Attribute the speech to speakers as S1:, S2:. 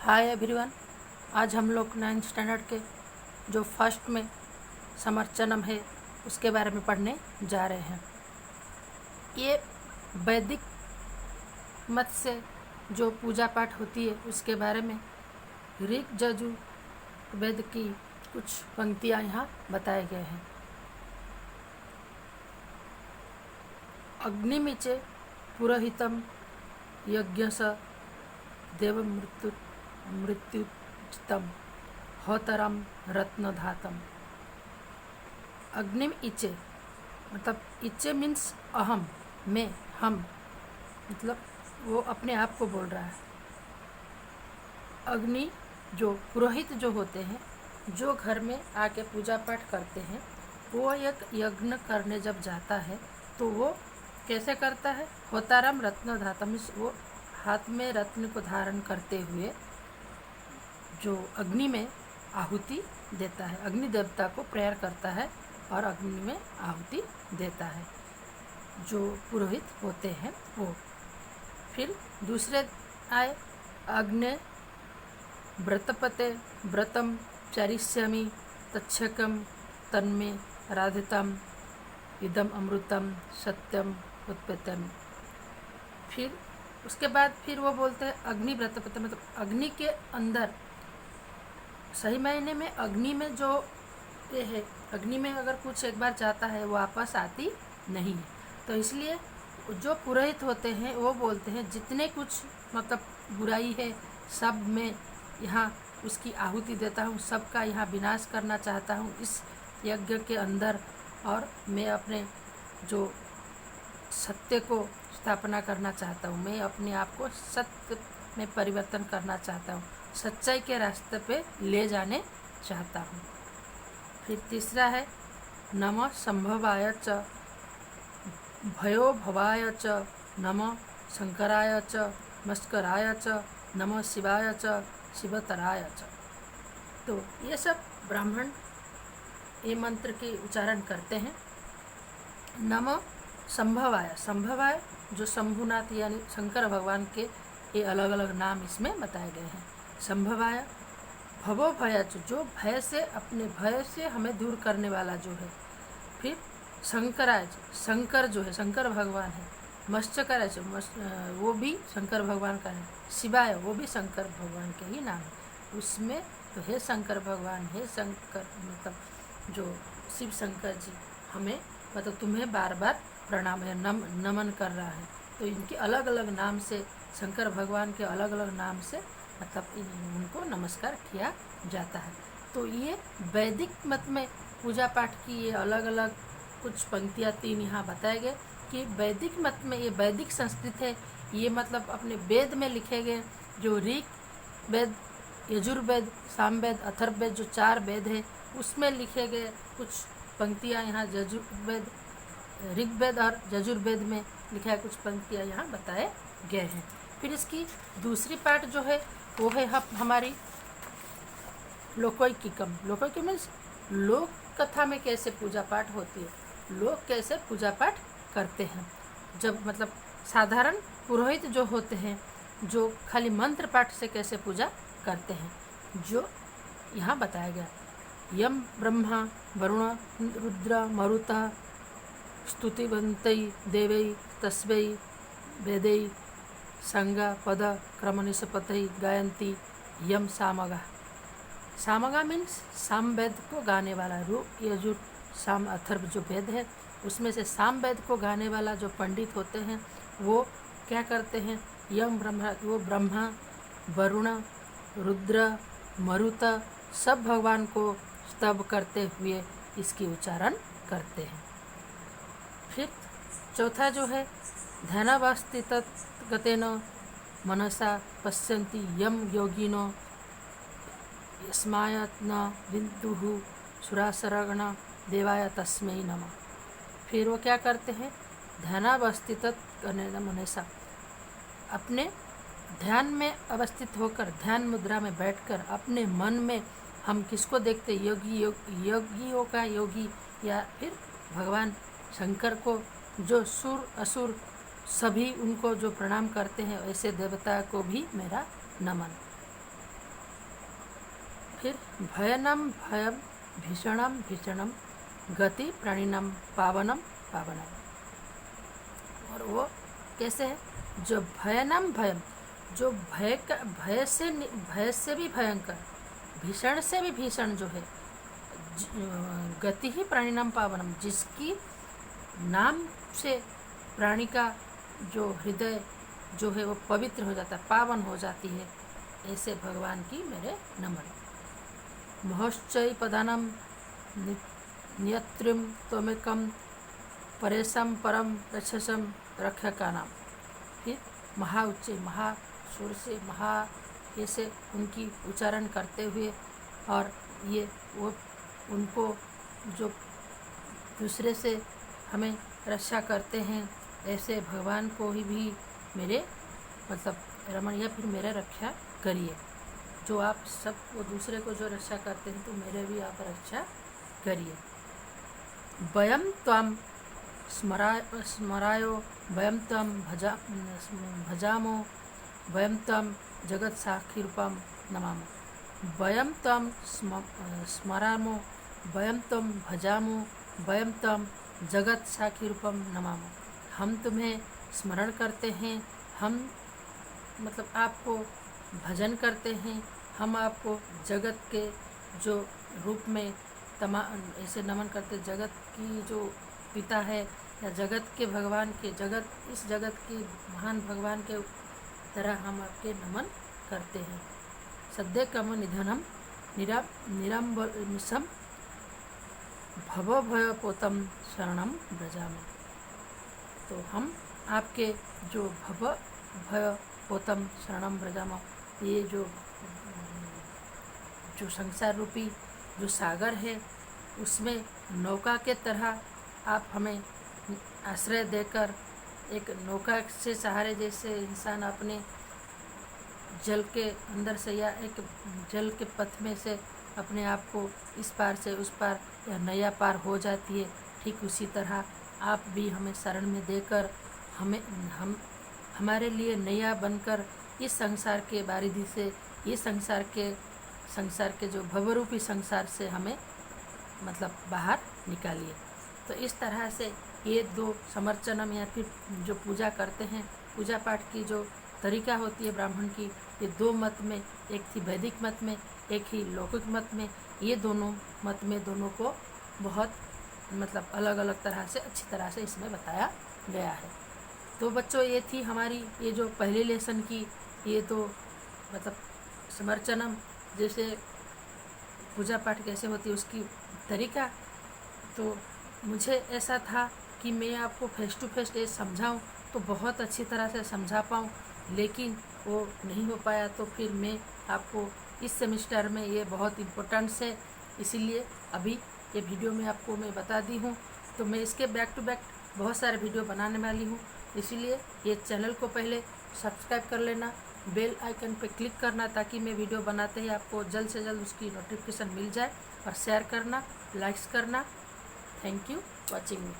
S1: Hi everyone. आज हम लोग 9th स्टैंडर्ड के जो फर्स्ट में समर्चनम है उसके बारे में पढ़ने जा रहे हैं। ये वैदिक मत से जो पूजा पाठ होती है उसके बारे में ऋग यजु वेद की कुछ पंक्तियाँ यहाँ बताए गए हैं। अग्निमिचे पुरोहितम यज्ञस देव मृत्युचितम होतरम रत्नधातम। अग्निम इचे मतलब इचे मीन्स अहम, मैं, हम, मतलब वो अपने आप को बोल रहा है। अग्नि जो पुरोहित जो होते हैं, जो घर में आके पूजा पाठ करते हैं, वो एक यज्ञ करने जब जाता है तो वो कैसे करता है? होतारम रत्नधातम, वो हाथ में रत्न को धारण करते हुए जो अग्नि में आहुति देता है, अग्नि देवता को प्रेयर करता है और अग्नि में आहुति देता है जो पुरोहित होते हैं वो। फिर दूसरे आए अग्ने व्रतपते व्रतम चरिष्यामि तच्छकम तन्मे राधितम इदम अमृतम सत्यम उत्पत्तम। फिर उसके बाद फिर वो बोलते हैं अग्नि व्रतपते, मतलब अग्नि के अंदर, सही मायने में अग्नि में जो ये है, अग्नि में अगर कुछ एक बार जाता है वो वापस आती नहीं है। तो इसलिए जो पुरोहित होते हैं वो बोलते हैं जितने कुछ मतलब बुराई है सब मैं यहाँ उसकी आहुति देता हूँ, सबका यहाँ विनाश करना चाहता हूँ इस यज्ञ के अंदर, और मैं अपने जो सत्य को स्थापना करना चाहता हूँ, मैं अपने आप को सत्य में परिवर्तन करना चाहता हूँ, सच्चाई के रास्ते पे ले जाने चाहता हूँ। फिर तीसरा है नमः संभवाय च भयो भवाय च नमः शंकराय च मस्कराय च नमः शिवाय च शिवतराय च। तो ये सब ब्राह्मण ये मंत्र के उच्चारण करते हैं। नमः संभवाय, संभवाय जो शंभुनाथ यानी शंकर भगवान के ये अलग अलग नाम इसमें बताए गए हैं। संभवाय भवो भयाच, जो भय से, अपने भय से हमें दूर करने वाला जो है। फिर शंकराय, शंकर जो है शंकर भगवान है। मत्स्यकराय, वो भी शंकर भगवान का है। शिवाय, वो भी शंकर भगवान के ही नाम है उसमें। तो हे शंकर भगवान, हे शंकर मतलब जो शिव शंकर जी हमें मतलब तुम्हें बार बार प्रणाम है, नमन कर रहा है। तो इनके अलग अलग नाम से, शंकर भगवान के अलग अलग नाम से मतलब उनको नमस्कार किया जाता है। तो ये वैदिक मत में पूजा पाठ की ये अलग अलग कुछ पंक्तियाँ 3 यहाँ बताए गए कि वैदिक मत में ये वैदिक संस्कृत है। ये मतलब अपने वेद में लिखे गए जो ऋग वेद, यजुर्वेद, सामवेद, अथर्ववेद जो 4 वेद है उसमें लिखे गए कुछ पंक्तियाँ यहाँ यजुर्वेद, ऋग्वेद और यजुर्वेद में लिखा है कुछ पंक्तियाँ यहाँ बताए गए हैं। फिर इसकी दूसरी पार्ट जो है वो है हमारी लोकैकिकम। लोकैकिकम मीन्स लोक कथा में कैसे पूजा पाठ होती है, लोग कैसे पूजा पाठ करते हैं। जब मतलब साधारण पुरोहित जो होते हैं जो खाली मंत्र पाठ से कैसे पूजा करते हैं, जो यहाँ बताया गया। यम ब्रह्मा वरुण रुद्र मरुतः स्तुतिवन्तै देवै तस्मै वेदै संगा पद क्रमनिषपतै गायन्ती यम सामगा। सामगा मीन्स सामवेद को गाने वाला। ऋग यजुर साम अथर्व जो वेद है उसमें से सामवेद को गाने वाला जो पंडित होते हैं वो क्या करते हैं? यम ब्रह्मा, वो ब्रह्मा वरुण रुद्र मरुत सब भगवान को स्तव करते हुए इसकी उच्चारण करते हैं। फिर चौथा जो है ध्यानावस्थितगतेन मनसा पश्यन्ति यम योगिनो यस्मायत् न विदुः सुरासुरगण देवाय तस्मै नमः। फिर वो क्या करते हैं? ध्यानावस्थितगतेन मनसा, अपने ध्यान में अवस्थित होकर, ध्यान मुद्रा में बैठकर अपने मन में हम किसको देखते? योगियों का योगी, या फिर भगवान शंकर को, जो सुर असुर सभी उनको जो प्रणाम करते हैं, ऐसे देवता को भी मेरा नमन। फिर भयनम भयम भीषणम भीषणम गति प्राणिनम पावनम पावनम। और वो कैसे है? जो भयनम भयम, जो भय से भी भयंकर, भीषण से भी भीषण जो है, गति ही प्राणिनम पावनम, जिसकी नाम से प्राणी का जो हृदय जो है वो पवित्र हो जाता है, पावन हो जाती है, ऐसे भगवान की मेरे नमन। महश्चय पदानम नियत्रिम त्वमेकम परेशम परम रक्षसम रक्षका नाम। फिर महा उच्च, महा सुर से, महा ऐसे उनकी उच्चारण करते हुए, और ये वो उनको जो दूसरे से हमें रक्षा करते हैं, ऐसे भगवान को ही भी मेरे मतलब रमण, या फिर मेरे रक्षा करिए। जो आप सब वो दूसरे को जो रक्षा करते हैं, तो मेरे भी आप रक्षा करिए। वयम त्वं स्मरायो वयम त्वं भजामो वयम त्वं जगत साक्षी रूपम नमामो। वयम त्वं स्मरामो वयम त्वं भजामो वयम त्वं जगत साक्षी रूपम नमामो। हम तुम्हें स्मरण करते हैं, हम मतलब आपको भजन करते हैं, हम आपको जगत के जो रूप में ऐसे नमन करते, जगत की जो पिता है या जगत के भगवान के, इस जगत के महान भगवान के तरह हम आपके नमन करते हैं। सद्य कम निधनम निरंबसम भव भय पोतम शरणम ब्रजामि। तो हम आपके जो भव भय पोतम शरणम ब्रजामि, ये जो संसार रूपी जो सागर है, उसमें नौका के तरह आप हमें आश्रय देकर, एक नौका से सहारे जैसे इंसान अपने जल के अंदर से या एक जल के पथ में से अपने आप को इस पार से उस पार या नया पार हो जाती है, ठीक उसी तरह आप भी हमें शरण में देकर हमारे लिए नया बनकर इस संसार के बारिधि से, ये संसार के जो भवरूपी संसार से हमें मतलब बाहर निकालिए। तो इस तरह से ये दो समर्चनम या फिर जो पूजा करते हैं, पूजा पाठ की जो तरीका होती है ब्राह्मण की, ये दो मत में, एक थी वैदिक मत में, एक ही लौकिक मत में, ये दोनों मत में दोनों को बहुत मतलब अलग अलग तरह से अच्छी तरह से इसमें बताया गया है। तो बच्चों, ये थी हमारी ये जो पहले लेसन की ये तो मतलब समर्चनम, जैसे पूजा पाठ कैसे होती है उसकी तरीका। तो मुझे ऐसा था कि मैं आपको फेस टू फेस ये समझाऊं तो बहुत अच्छी तरह से समझा पाऊं, लेकिन वो नहीं हो पाया। तो फिर मैं आपको इस सेमेस्टर में ये बहुत इम्पोर्टेंट है, इसीलिए अभी ये वीडियो में आपको मैं बता दी हूँ। तो मैं इसके बैक टू बैक बहुत सारे वीडियो बनाने वाली हूँ, इसीलिए ये चैनल को पहले सब्सक्राइब कर लेना, बेल आइकन पे क्लिक करना, ताकि मैं वीडियो बनाते ही आपको जल्द से जल्द उसकी नोटिफिकेशन मिल जाए, और शेयर करना, लाइक्स करना। Thank you watching me.